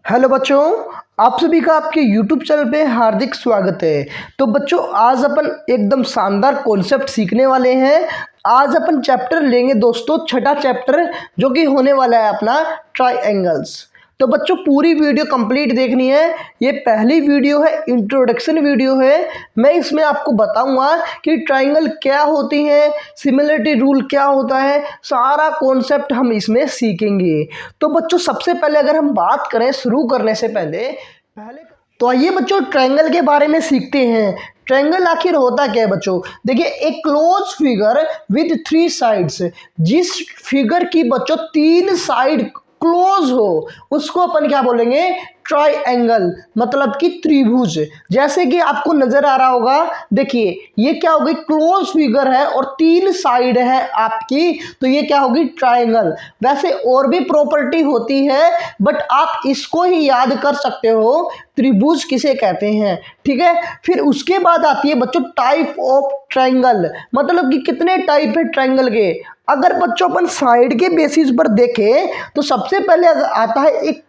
Hello बच्चों, आप सभी का आपके YouTube चैनल पे हार्दिक स्वागत है। तो बच्चों, आज अपन एकदम शानदार कॉन्सेप्ट सीखने वाले हैं। आज अपन चैप्टर लेंगे दोस्तों, छठा चैप्टर, जो कि होने वाला है अपना ट्राइंगल्स। तो बच्चों, पूरी वीडियो कंप्लीट देखनी है। ये पहली वीडियो है, इंट्रोडक्शन वीडियो है। मैं इसमें आपको बताऊंगा कि ट्राइंगल क्या होती है, सिमिलरिटी रूल क्या होता है, सारा कॉन्सेप्ट हम इसमें सीखेंगे। तो बच्चों, सबसे पहले अगर हम बात करें शुरू करने से पहले तो आइए बच्चों ट्रायंगल के बारे में सीखते हैं। ट्रायंगल आखिर होता क्या है बच्चों? देखिए, एक क्लोज फिगर विद 3 साइड्स। जिस फिगर की बच्चों 3 साइड क्लोज हो उसको अपन क्या बोलेंगे? ट्राइंगल, मतलब कि त्रिभुज। जैसे कि आपको नजर आ रहा होगा, देखिए ये क्या होगी? क्लोज फिगर है और 3 साइड है आपकी, तो ये क्या होगी? ट्राइंगल। वैसे और भी प्रॉपर्टी होती है, बट आप इसको ही याद कर सकते हो, त्रिभुज किसे कहते हैं। ठीक है, फिर उसके बाद आती है बच्चों टाइप ऑफ ट्रायंगल, मतलब कि कितने टाइप है ट्रायंगल के। अगर बच्चों अपन साइड के बेसिस पर देखें तो सबसे पहले आता है एक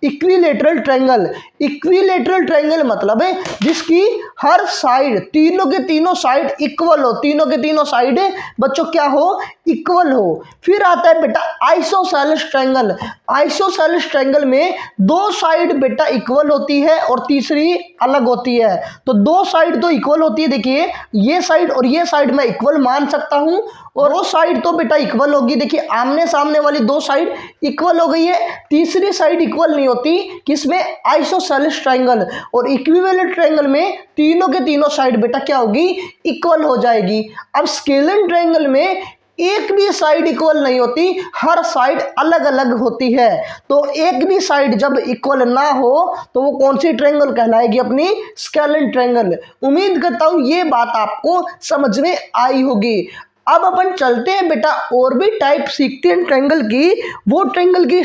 इक्विलेटरल ट्रायंगल। इक्विलेटरल ट्रायंगल मतलब है जिसकी हर साइड, तीनों के तीनों साइड इक्वल हो, तीनों के तीनों साइड बच्चों क्या हो? इक्वल हो। फिर आता है बेटा आइसोसेलेस ट्रायंगल। आइसोसेलेस ट्रायंगल में 2 साइड बेटा इक्वल होती है और तीसरी अलग होती है। तो 2 साइड तो इक्वल होती है, देखिए ये साइड और ये साइड मैं इक्वल मान सकता हूं, और 2 साइड तो बेटा इक्वल होगी। देखिए आमने सामने वाली 2 साइड इक्वल हो गई है, तीसरी साइड इक्वल नहीं होती, किसमें? Isosceles triangle. और इक्विवेलेंट ट्रायंगल में तीनों के तीनों साइड बेटा क्या होगी? इक्वल हो जाएगी। अब स्केलेन ट्रायंगल में एक भी साइड इक्वल नहीं होती, हर साइड अलग अलग होती है। तो एक भी साइड जब इक्वल ना हो तो वो कौन सी ट्रायंगल कहलाएगी? अपनी स्केलेन ट्रायंगल। उम्मीद करता हूं ये बात आपको समझ में आई होगी। अब अपन चलते हैं बेटा, और भी टाइप सीखते हैं ट्रायंगल की। वो ट्रायंगल की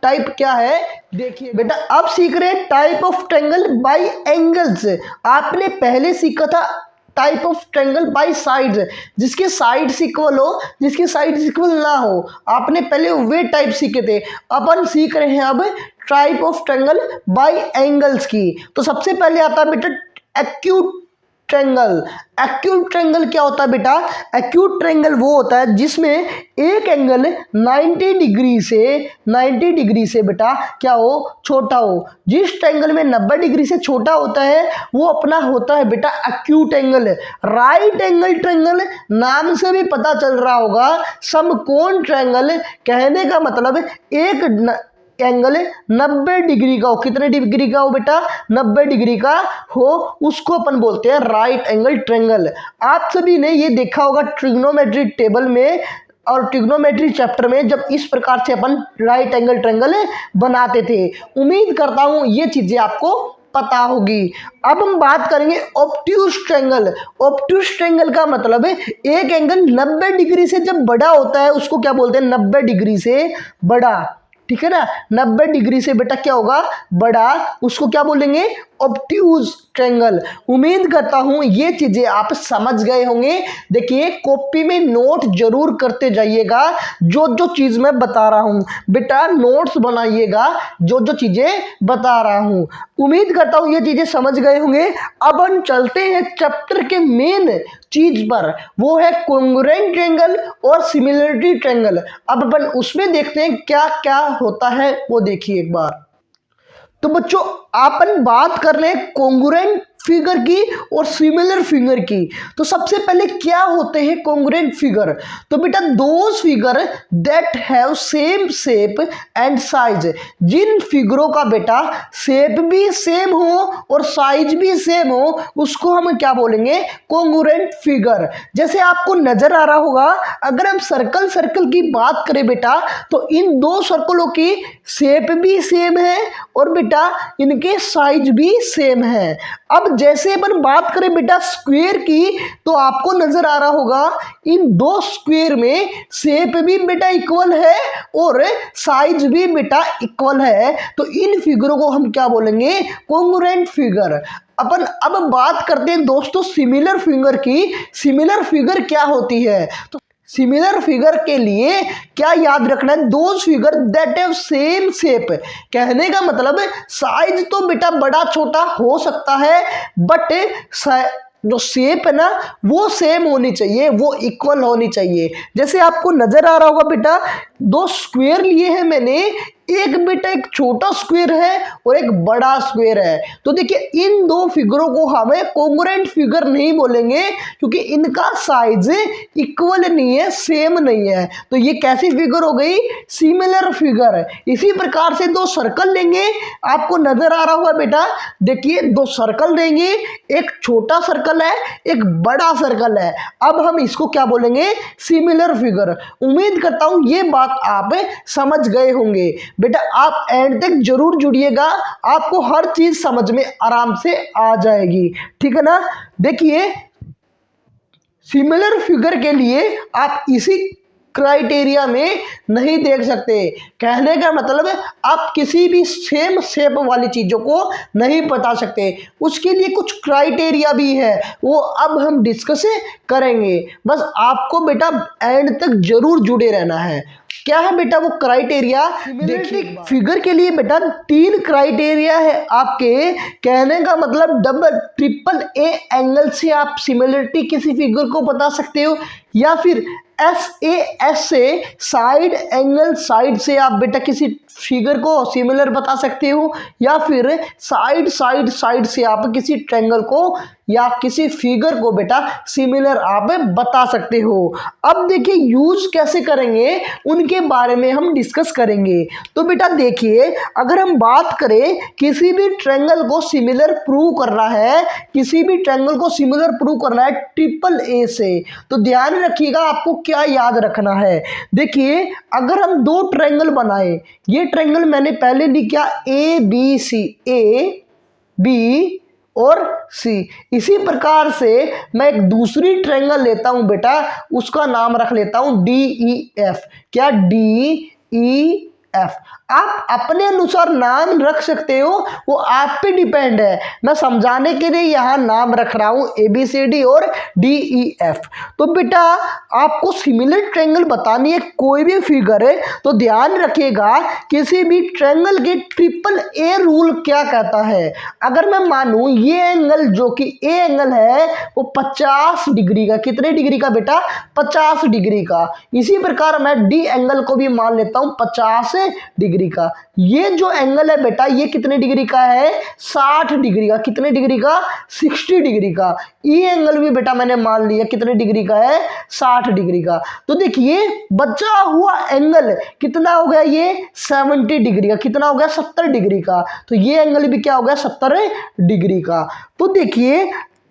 टाइप क्या है? देखिए बेटा, अब सीख रहे हैं type of triangle by angles. आपने पहले सीखा था type of triangle by sides, जिसके साइड्स इक्वल हो, जिसकी साइड्स इक्वल ना हो। आपने पहले वे टाइप सीखे थे। अपन सीख रहे हैं अब type of triangle by angles की। तो सबसे पहले आता है बेटा एक्यूट ट्रायंगल। एक्यूट ट्रायंगल क्या होता है बेटा? एक्यूट ट्रायंगल वो होता है जिसमें एक एंगल 90 डिग्री से बेटा क्या हो? छोटा हो। जिस ट्रायंगल में 90 डिग्री से छोटा होता है वो अपना होता है बेटा acute angle. Right angle triangle नाम से भी पता चल रहा होगा, समकोण ट्रायंगल। कहने का मतलब एक एंगल 90 डिग्री का हो। कितने डिग्री का हो बेटा? 90 डिग्री का हो, उसको अपन बोलते हैं राइट एंगल ट्रायंगल। आप सभी ने ये देखा होगा ट्रिग्नोमेट्री टेबल में और ट्रिग्नोमेट्री चैप्टर में, जब इस प्रकार से अपन राइट एंगल ट्रायंगल बनाते थे। उम्मीद करता हूं ये चीजें आपको पता होगी। अब हम बात करेंगे ऑब्ट्यूज ट्रायंगल। ऑब्ट्यूज ट्रायंगल का मतलब है एक एंगल 90 डिग्री से जब बड़ा होता है उसको क्या बोलते हैं? 90 डिग्री से बड़ा। ठीक है ना, 90 डिग्री से बेटा क्या होगा? बड़ा, उसको क्या बोलेंगे? Obtuse triangle. उम्मीद करता हूं ये चीजें आप समझ गए होंगे। देखिए कॉपी में नोट जरूर करते जाइएगा, जो जो चीज मैं बता रहा हूं बेटा नोट्स बनाइएगा, जो जो चीजें बता रहा हूं। उम्मीद करता हूं ये चीजें समझ गए होंगे। अब हम चलते हैं चैप्टर के मेन चीज पर, वो है कॉन्ग्रुएंट ट्रायंगल और सिमिलरिटी ट्रायंगल। अब अपन उसमें देखते हैं क्या क्या होता है, वो देखिए एक बार। तो बच्चों, अपन बात कर रहे हैं कॉन्ग्रुएंट फिगर की और सिमिलर फिगर की। तो सबसे पहले क्या होते हैं कॉन्ग्रुएंट फिगर? तो बेटा those figure that have same shape and size. जिन फिगरों का बेटा शेप भी सेम हो और साइज भी सेम हो उसको हम क्या बोलेंगे? Congruent figure. जैसे आपको नजर आ रहा होगा, अगर हम सर्कल की बात करें बेटा, तो इन 2 सर्कलों की शेप भी सेम है और बेटा इनके साइज भी सेम है। अब जैसे अपन बात करें बेटा स्क्वायर की, तो आपको नजर आ रहा होगा इन 2 स्क्वायर में शेप भी बेटा इक्वल है और साइज भी बेटा इक्वल है। तो इन फिगरों को हम क्या बोलेंगे? Congruent figure. अपन अब बात करते हैं दोस्तों सिमिलर फिगर की। सिमिलर फिगर क्या होती है? तो सिमिलर फिगर के लिए क्या याद रखना है, those figure that have same shape. कहने का मतलब साइज तो बेटा बड़ा छोटा हो सकता है, बट जो शेप है ना वो सेम होनी चाहिए, वो इक्वल होनी चाहिए। जैसे आपको नजर आ रहा होगा बेटा, दो स्क्वायर लिए हैं मैंने, एक बेटा एक छोटा स्क्वायर है और एक बड़ा स्क्वायर है। तो देखिए इन दो फिगरों को हमें कोंग्रुएंट फिगर नहीं बोलेंगे, क्योंकि इनका साइज इक्वल नहीं है, सेम नहीं है। तो ये कैसी फिगर हो गई, सिमिलर फिगर। इसी प्रकार से दो सर्कल लेंगे, आपको नजर आ रहा होगा बेटा, देखिए दो सर्कल लेंगे, एक छोटा सर्कल है एक बड़ा सर्कल है। अब हम इसको क्या बोलेंगे, सिमिलर फिगर। उम्मीद करता हूं ये बात आप समझ गए होंगे। बेटा आप एंड तक जरूर जुड़िएगा, आपको हर चीज समझ में आराम से आ जाएगी, ठीक है ना। देखिए सिमिलर फिगर के लिए आप इसी क्राइटेरिया में नहीं देख सकते। कहने का मतलब है आप किसी भी सेम शेप वाली चीजों को नहीं बता सकते, उसके लिए कुछ क्राइटेरिया भी है, वो अब हम डिस्कस करेंगे। बस आपको बेटा एंड तक जरूर जुड़े रहना है। क्या है बेटा वो क्राइटेरिया, देखिए फिगर के लिए बेटा 3 क्राइटेरिया है आपके। कहने का मतलब डबल ट्रिपल ए एंगल से आप सिमिलरिटी किसी फिगर को बता सकते हो, या फिर SAS से साइड एंगल साइड से आप बेटा किसी फिगर को सिमिलर बता सकते हो, या फिर साइड साइड साइड से आप किसी ट्रायंगल को या किसी फिगर को बेटा सिमिलर आप बता सकते हो। अब देखिए यूज कैसे करेंगे उनके बारे में हम डिस्कस करेंगे। तो बेटा देखिए अगर हम बात करें किसी भी ट्रायंगल को सिमिलर प्रूव करना है, किसी भी ट्रायंगल को सिमिलर प्रूव करना है ट्रिपल ए से, तो ध्यान रखिएगा आपको क्या याद रखना है। देखिए अगर हम 2 ट्रायंगल बनाए, ये ट्रायंगल मैंने पहले लिखा ABC, ए बी और सी। इसी प्रकार से मैं एक दूसरी ट्रायंगल लेता हूं बेटा, उसका नाम रख लेता हूं DEF। क्या DEF। आप अपने अनुसार नाम रख सकते हो, वो आप पे डिपेंड है। मैं समझाने के लिए यहाँ नाम रख रहा हूँ ABCD और DEF। तो बेटा आपको सिमिलर ट्रायंगल बतानी है कोई भी फिगर है, तो ध्यान रखिएगा किसी भी ट्रायंगल के ट्रिपल ए रूल क्या कहता है। अगर मैं मानूं ये एंगल जो कि ए एंगल है वो 50 डिग्री का, कितने डिग्री का बेटा, 50 डिग्री का। इसी प्रकार मैं डी एंगल को भी मान लेता हूं 50 डिग्री का। ये जो एंगल है बेटा ये कितने डिग्री का है, 60 डिग्री का। कितने डिग्री का, 60 डिग्री का। ये एंगल भी बेटा मैंने मान लिया कितने डिग्री का है, 60 डिग्री का। तो देखिए बचा हुआ एंगल कितना हो गया, ये 70 डिग्री का। कितना हो गया, 70 डिग्री का। तो ये एंगल भी क्या हो गया, 70 डिग्री का। तो देखिए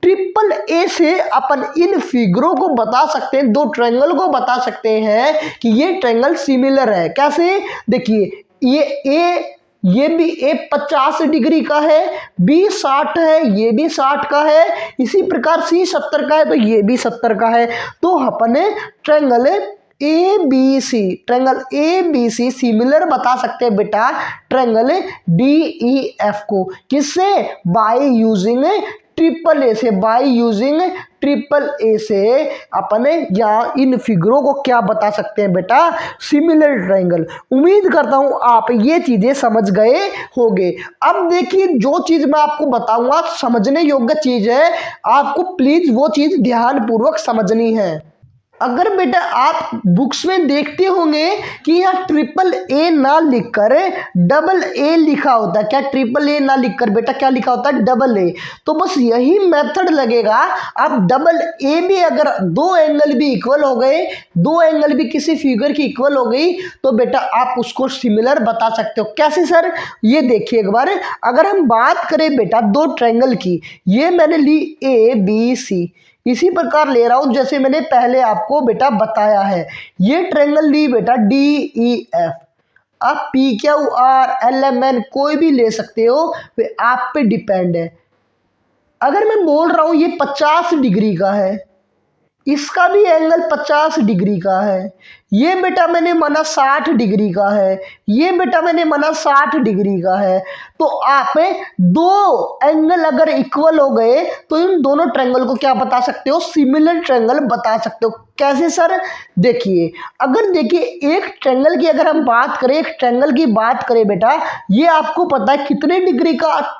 ट्रिपल ए से अपन इन फिगरों को बता सकते हैं, 2 ट्रायंगल को बता सकते हैं कि ये ट्रायंगल सिमिलर है। कैसे, देखिए ये भी ए 50 डिग्री का है, बी 60 है, ये भी 60 का है। इसी प्रकार सी 70 का है तो ये भी 70 का है। तो अपने ट्रायंगल ट्रायंगल ABC सिमिलर बता सकते हैं बेटा ट्रायंगल DEF को। किससे, बाय यूजिंग ट्रिपल ए से। बाय यूजिंग ट्रिपल ए से अपने या इन फिगरों को क्या बता सकते हैं बेटा, सिमिलर ट्रायंगल। उम्मीद करता हूं आप ये चीजें समझ गए होंगे। अब देखिए जो चीज मैं आपको बताऊंगा समझने योग्य चीज है, आपको प्लीज वो चीज ध्यानपूर्वक समझनी है। अगर बेटा आप बुक्स में देखते होंगे कि यहाँ ट्रिपल ए ना लिखकर डबल ए लिखा होता है। क्या ट्रिपल ए ना लिखकर बेटा क्या लिखा होता है, डबल ए। तो बस यही मेथड लगेगा। आप डबल ए भी अगर 2 एंगल भी इक्वल हो गए, 2 एंगल भी किसी फिगर की इक्वल हो गई, तो बेटा आप उसको सिमिलर बता सकते हो। कैसे सर, ये देखिए एक बार। अगर हम बात करें बेटा 2 ट्रायंगल की, ये मैंने ली ABC, इसी प्रकार ले रहा हूं जैसे मैंने पहले आपको बेटा बताया है। ये ट्रायंगल ली बेटा DEF। आप PQRLMN कोई भी ले सकते हो, वे आप पे डिपेंड है। अगर मैं बोल रहा हूं ये 50 डिग्री का है, इसका भी एंगल 50 डिग्री का है, ये बेटा मैंने माना 60 डिग्री का है, ये बेटा मैंने माना 60 डिग्री का है। तो आप दो एंगल अगर इक्वल हो गए तो इन दोनों ट्रायंगल को क्या बता सकते हो, सिमिलर ट्रायंगल बता सकते हो। कैसे सर, देखिए अगर देखिए एक ट्रायंगल की अगर हम बात करें, एक ट्रायंगल की बात करें बेटा, ये आपको पता है कितने डिग्री का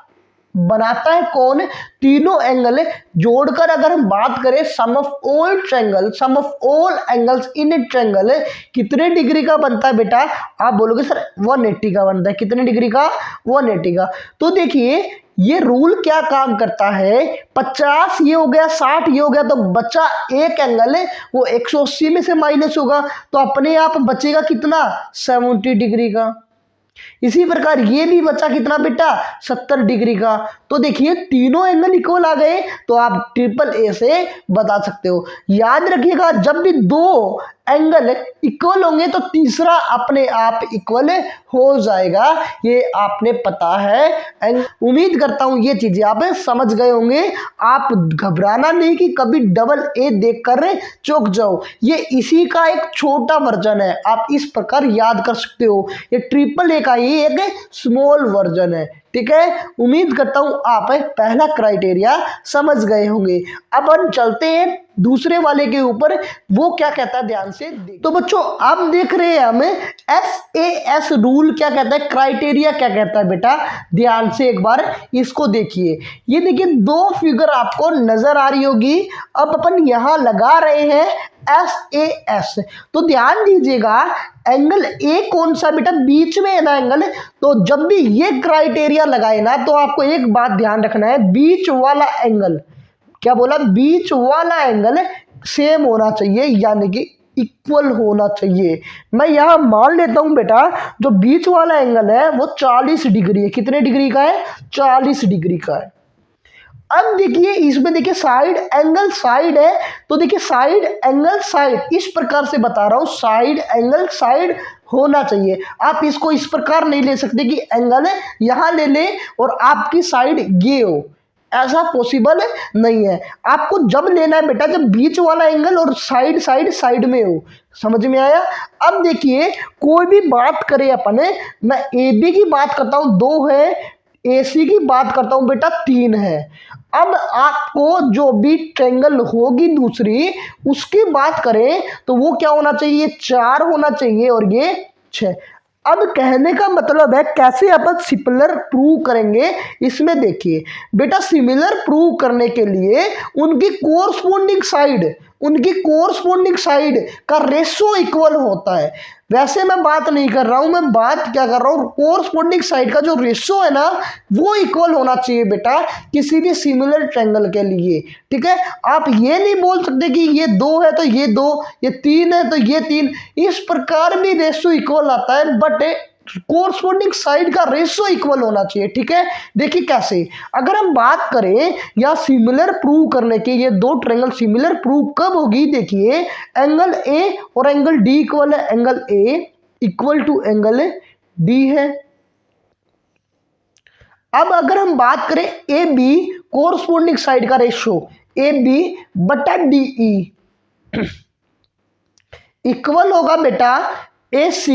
बनाता है, कौन, तीनों एंगल जोड़कर अगर हम बात करें sum of all triangle, sum of all angles in a triangle कितने डिग्री का बनता है बेटा, आप बोलोगे सर 180 का बनता है। कितने डिग्री का, 180 का। तो देखिए ये रूल क्या काम करता है, 50 ये हो गया, 60 ये हो गया, तो बचा एक एंगल है वो 180 में से माइनस होगा, तो अपने आप बचेगा कितना, 70 डिग्री का। इसी प्रकार ये भी बचा कितना बेटा, 70 डिग्री का। तो देखिए तीनों एंगल इक्वल आ गए, तो आप ट्रिपल ए से बता सकते हो। याद रखिएगा जब भी दो एंगल इक्वल होंगे तो तीसरा अपने आप इक्वल हो जाएगा, ये आपने पता है। उम्मीद करता हूं ये चीजें आप समझ गए होंगे। आप घबराना नहीं कि कभी डबल ए देखकर चौंक जाओ, ये इसी का एक छोटा वर्जन है, आप इस प्रकार याद कर सकते हो। ये ट्रिपल ए का ही एक स्मॉल वर्जन है, ठीक है। उम्मीद करता हूं आप पहला क्राइटेरिया समझ गए होंगे। अब हम चलते हैं दूसरे वाले के ऊपर, वो क्या कहता है ध्यान से तो बच्चों आप देख रहे हैं हमें SAS रूल क्या कहता है, क्राइटेरिया क्या कहता है बेटा, ध्यान से एक बार इसको देखिए। ये देखिए दो फिगर आपको नजर आ रही होगी, अब अपन यहां लगा रहे हैं SAS। तो ध्यान दीजिएगा एंगल ए कौन सा बेटा, बीच में है ना एंगल, तो जब भी ये क्राइटेरिया लगाए ना तो आपको एक बात ध्यान रखना है, बीच वाला एंगल, क्या बोला, बीच वाला एंगल सेम होना चाहिए, यानी कि इक्वल होना चाहिए। मैं यहां मान लेता हूं बेटा जो बीच वाला एंगल है वो 40 डिग्री है। कितने डिग्री का है, 40 डिग्री का है। अब देखिए इसमें देखिए साइड एंगल साइड है, तो देखिए साइड एंगल साइड इस प्रकार से बता रहा हूं, साइड एंगल साइड होना चाहिए। आप इसको इस प्रकार नहीं ले सकते कि एंगल यहां ले ले और आपकी साइड ये हो, ऐसा पॉसिबल नहीं है। आपको जब लेना है बेटा जब बीच वाला एंगल और साइड साइड साइड में हो। समझ में आया। अब देखिए कोई भी बात करें अपन, मैं AB की बात करता हूं 2 है, AC की बात करता हूं बेटा 3 है। अब आपको जो भी ट्रायंगल होगी दूसरी उसकी बात करें तो वो क्या होना चाहिए, 4 होना चाहिए और ये 6। अब कहने का मतलब है कैसे अपन सिमिलर प्रूव करेंगे, इसमें देखिए बेटा सिमिलर प्रूव करने के लिए उनकी कोरस्पोंडिंग साइड का रेशो इक्वल होता है। वैसे मैं बात नहीं कर रहा हूं, मैं बात क्या कर रहा हूं, कोरस्पोंडिंग साइड का जो रेशो है ना वो इक्वल होना चाहिए बेटा किसी भी सिमिलर ट्रायंगल के लिए, ठीक है। आप ये नहीं बोल सकते कि ये 2 है तो ये 2, ये 3 है तो ये 3, इस प्रकार भी रेशो इक्वल आता है, बट कोरस्पोंडिंग साइड का रेशो इक्वल होना चाहिए, ठीक है। देखिए कैसे, अगर हम बात करें या सिमिलर प्रूव करने के, ये दो ट्रायंगल सिमिलर प्रूव कब होगी, देखिए एंगल A और एंगल D इक्वल है, angle A equal to angle D है। अब अगर हम बात करें AB कोरस्पोंडिंग साइड का रेशो AB बटा DE इक्वल होगा बेटा AC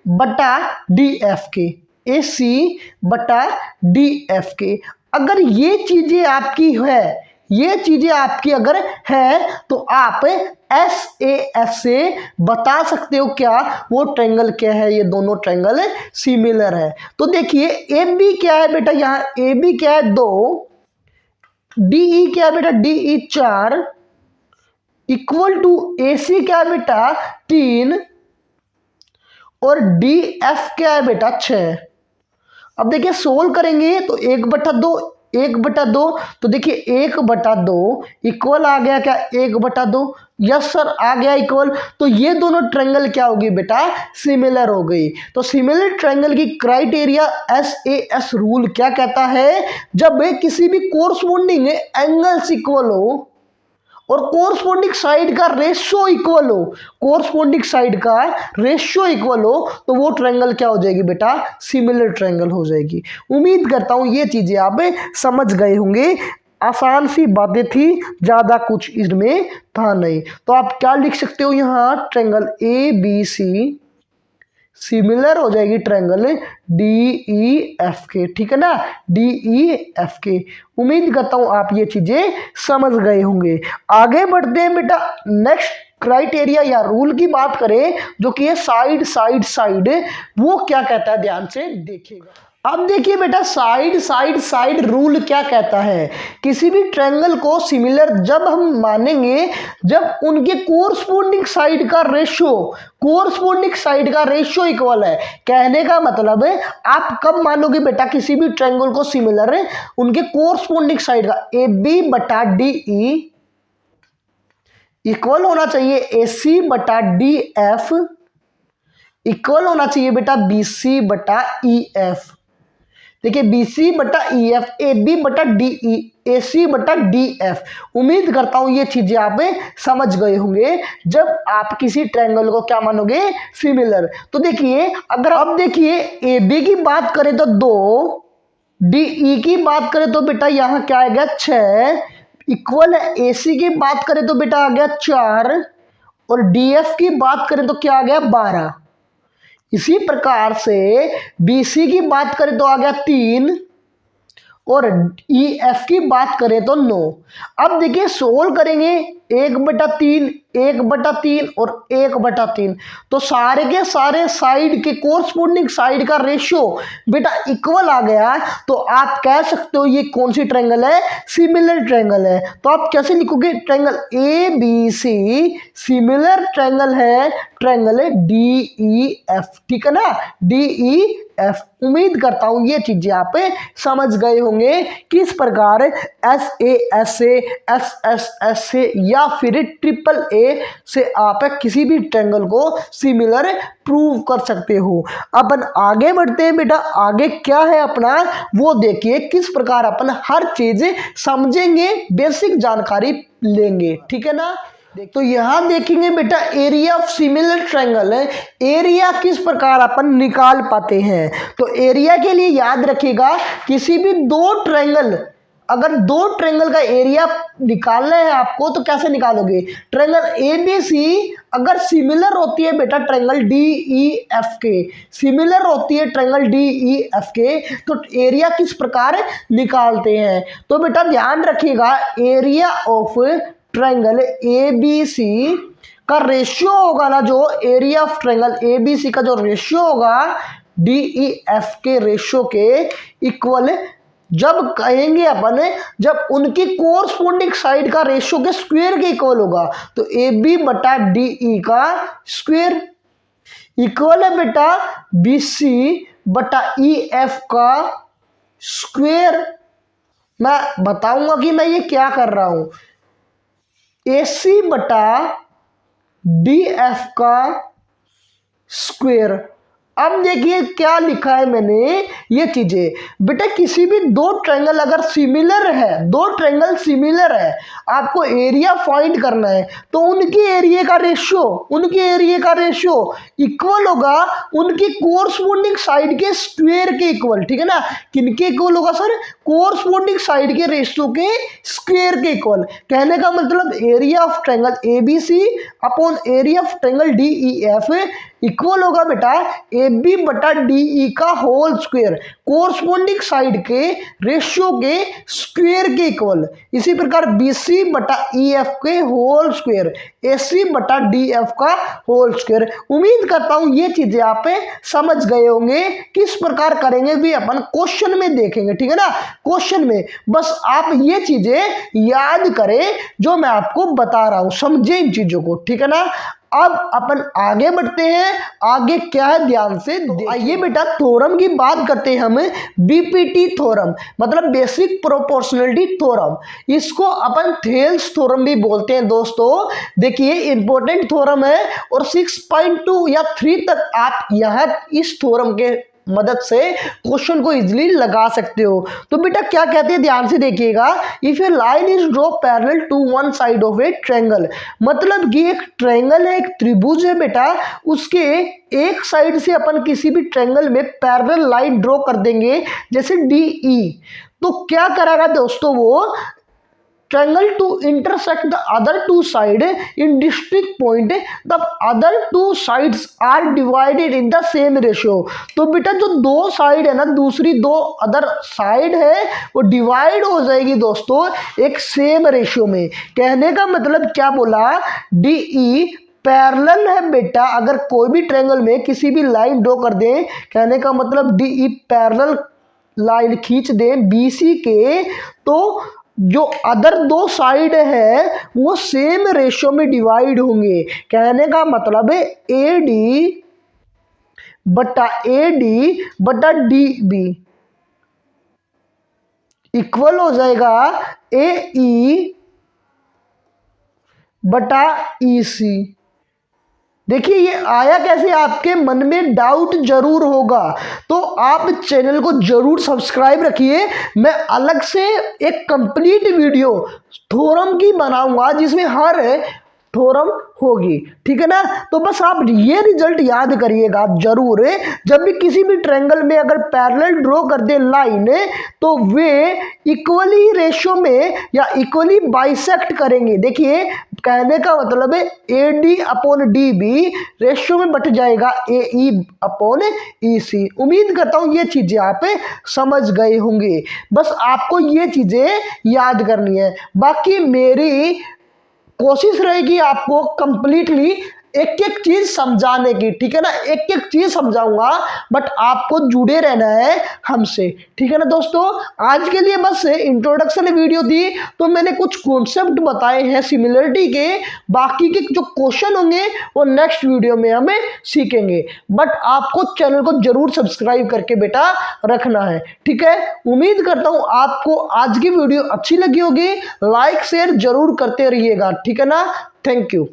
बटा DF के, AC बटा DF के। अगर ये चीजें आपकी है, ये चीजें आपकी अगर है तो आप SAS से बता सकते हो क्या वो ट्रायंगल क्या है, ये दोनों ट्रायंगल सिमिलर है। तो देखिए AB क्या है बेटा, यहाँ AB क्या है 2, DE क्या है बेटा, DE 4 इक्वल टू AC क्या है बेटा 3 और DF क्या है बेटा 6। अब देखिए सोल्व करेंगे तो 1/2 1/2, तो देखिए 1/2 इक्वल आ गया क्या 1/2, यस सर आ गया इक्वल। तो ये दोनों ट्रायंगल क्या होगी बेटा, सिमिलर हो गई। तो सिमिलर ट्रायंगल की क्राइटेरिया SAS रूल क्या कहता है, जब किसी भी कोरस्पोंडिंग एंगल्स इक्वल हो और कोरस्पोंडिंग साइड का रेशियो इक्वल हो, कोरस्पोंडिंग साइड का रेशियो इक्वल हो, तो वो ट्रायंगल क्या हो जाएगी बेटा, सिमिलर ट्रायंगल हो जाएगी। उम्मीद करता हूं ये चीजें आप समझ गए होंगे। आसान सी बातें थी, ज़्यादा कुछ इसमें था नहीं। तो आप क्या लिख सकते हो यहाँ, triangle A B C similar हो जाएगी ट्रायंगल डी ई एफ के, ठीक है ना, डी ई एफ के। उम्मीद करता हूं आप ये चीजें समझ गए होंगे। आगे बढ़ते हैं बेटा, नेक्स्ट क्राइटेरिया या रूल की बात करें जो कि है साइड साइड साइड, वो क्या कहता है ध्यान से देखिएगा। अब देखिए बेटा, साइड साइड साइड रूल क्या कहता है, किसी भी ट्रायंगल को सिमिलर जब हम मानेंगे जब उनके कोरस्पोंडिंग साइड का रेशियो इक्वल है। कहने का मतलब है आप कब मानोगे बेटा किसी भी ट्रायंगल को सिमिलर है, उनके कोरस्पोंडिंग साइड का ए बी बटा डी ई इक्वल होना चाहिए ए सी बटा डी एफ, इक्वल होना चाहिए बेटा बी सी बटा ई एफ। देखिए बी सी बटा ई एफ, ए बी बटा डी ई, ए सी बटा डी एफ। उम्मीद करता हूं ये चीजें आप समझ गए होंगे जब आप किसी ट्रायंगल को क्या मानोगे, सिमिलर। तो देखिए अगर अब देखिए ए बी की बात करें तो 2, डी ई की बात करें तो बेटा यहाँ क्या आ गया 6, इक्वल है ए सी की बात करें तो बेटा आ गया 4, और डी एफ की बात करें तो क्या आ गया 12। इसी प्रकार से BC की बात करें तो आ गया 3, और EF की बात करें तो 9। अब देखिए सोल्व करेंगे 1/3, 1/3 और 1/3, तो सारे के सारे साइड के कोरस्पोंडिंग साइड का रेशियो बेटा इक्वल आ गया। तो आप कह सकते हो ये कौन सी ट्रायंगल है, सिमिलर ट्रायंगल है। तो आप कैसे लिखोगे, ट्रायंगल ABC सिमिलर ट्रायंगल है, ट्रायंगल है DEF, ठीक है ना, DEF। उम्मीद करता हूं ये चीजें आप समझ गए होंगे किस प्रकार SAS से, SSS से या फिर ट्रिपल ए से आप किसी भी ट्रायंगल को सिमिलर प्रूव कर सकते हो। अपन आगे बढ़ते हैं बेटा, आगे क्या है अपना वो देखिए, किस प्रकार अपन हर चीज समझेंगे, बेसिक जानकारी लेंगे, ठीक है ना। तो यहां देखेंगे बेटा एरिया ऑफ सिमिलर ट्रायंगल है, एरिया किस प्रकार अपन निकाल पाते हैं। तो एरिया के लिए याद रखिएगा, किसी भी दो ट्रायंगल, अगर दो ट्रायंगल का एरिया निकालना है आपको तो कैसे निकालोगे, ट्रायंगल ABC अगर सिमिलर होती है बेटा ट्रायंगल DEF के, सिमिलर होती है ट्रायंगल DEF के, तो एरिया किस प्रकार निकालते हैं। तो बेटा ध्यान रखिएगा, एरिया ऑफ ट्रायंगल ABC का रेशियो होगा ना, जो एरिया ऑफ ट्रायंगल ABC का जो रेशियो होगा DEF के रेशियो के इक्वल जब कहेंगे अपन, जब उनकी कोरस्पोंडिंग साइड का रेशियो के स्क्वायर के इक्वल होगा। तो AB बटा DE का स्क्वायर इक्वल है बेटा BC बटा EF का स्क्वायर। मैं बताऊंगा कि मैं ये क्या कर रहा हूं, AC बटा DF का स्क्वायर। अब देखिए क्या लिखा है मैंने, ये चीजें बेटा किसी भी दो ट्रायंगल अगर सिमिलर है, दो ट्रायंगल सिमिलर है, आपको एरिया फाइंड करना है, तो उनकी एरिया का रेशियो इक्वल होगा उनकी कोरस्पोंडिंग साइड के स्क्वायर के इक्वल, ठीक है ना। किनके इक्वल होगा सर, कोरस्पोंडिंग साइड के रेशियो के स्क्वायर के इक्वल। कहने का मतलब area of triangle ABC upon area of triangle DEF equal होगा बेटा AB बटा DE का होल स्क्वायर, कोरस्पोंडिंग साइड के रेशियो के स्क्वायर के इक्वल। इसी प्रकार BC बटा EF के होल स्क्वायर, AC बटा DF का होल स्क्वायर। उम्मीद करता हूं ये चीजें आप समझ गए होंगे, किस प्रकार करेंगे भी अपन क्वेश्चन में देखेंगे, ठीक है ना। क्वेश्चन में बस आप ये चीजें याद करें जो मैं आपको बता रहा हूं, समझे इन चीजों को, ठीक है ना। अब अपन आगे बढ़ते हैं, आगे क्या है ध्यान से आइए बेटा, थ्योरम की बात करते हैं हम, BPT थ्योरम मतलब बेसिक प्रोपोर्शनलिटी थ्योरम, इसको अपन थेल्स थ्योरम भी बोलते हैं दोस्तों। देखिए इंपॉर्टेंट थ्योरम है और 6.2 या 3 तक आप यहां इस थ्योरम के मदद से क्वेश्चन को इजीली लगा सकते हो। तो बेटा क्या कहते हैं ध्यान से देखिएगा, if a line is draw parallel to one side of a triangle, मतलब कि एक ट्रायंगल है, एक त्रिभुज है बेटा, उसके एक साइड से अपन किसी भी ट्रायंगल में पैरेलल लाइन ड्रॉ कर देंगे जैसे DE, तो क्या करेगा दोस्तों, वो triangle to intersect the other two side in distinct point, the other two sides are divided in the same ratio। तो बेटा जो दो साइड है ना, दूसरी दो अदर साइड है वो डिवाइड हो जाएगी दोस्तों एक सेम रेशियो में। कहने का मतलब क्या बोला, डी ई पैरेलल है बेटा। अगर कोई भी ट्रायंगल में किसी भी लाइन ड्रॉ कर दें, कहने का मतलब डी ई पैरेलल लाइन खींच दें बीसी के, तो जो अदर दो साइड है वो सेम रेशियो में डिवाइड होंगे। कहने का मतलब है ए डी बटा डी बी इक्वल हो जाएगा ए ई बटा ई सी। देखिए ये आया कैसे, आपके मन में डाउट जरूर होगा, तो आप चैनल को जरूर सब्सक्राइब रखिए। मैं अलग से एक कंप्लीट वीडियो थ्योरम की बनाऊंगा जिसमें हर थ्योरम होगी, ठीक है ना। तो बस आप ये रिजल्ट याद करिएगा जरूर, जब भी किसी भी ट्रायंगल में अगर पैरेलल ड्रॉ कर दे लाइन तो वे इक्वली रेशियो में या इक्वली बाइसेक्ट करेंगे। देखिए कहने का मतलब है A D upon D B ratio में बट जाएगा ए ई अपॉन ई सी। उम्मीद करता हूँ ये चीज़ें आप समझ गए होंगे, बस आपको ये चीज़ें याद करनी है। बाकी मेरी कोशिश रहेगी आपको कंप्लीटली एक एक चीज समझाने की, ठीक है ना। एक एक चीज समझाऊंगा, बट आपको जुड़े रहना है हमसे, ठीक है ना दोस्तों। आज के लिए बस इंट्रोडक्शन वीडियो थी, तो मैंने कुछ कॉन्सेप्ट बताए हैं सिमिलरिटी के। बाकी के जो क्वेश्चन होंगे वो नेक्स्ट वीडियो में हमें सीखेंगे, बट आपको चैनल को जरूर सब्सक्राइब करके बेटा रखना है, ठीक है। उम्मीद करता हूँ आपको आज की वीडियो अच्छी लगी होगी, लाइक शेयर जरूर करते रहिएगा, ठीक है ना। Thank you.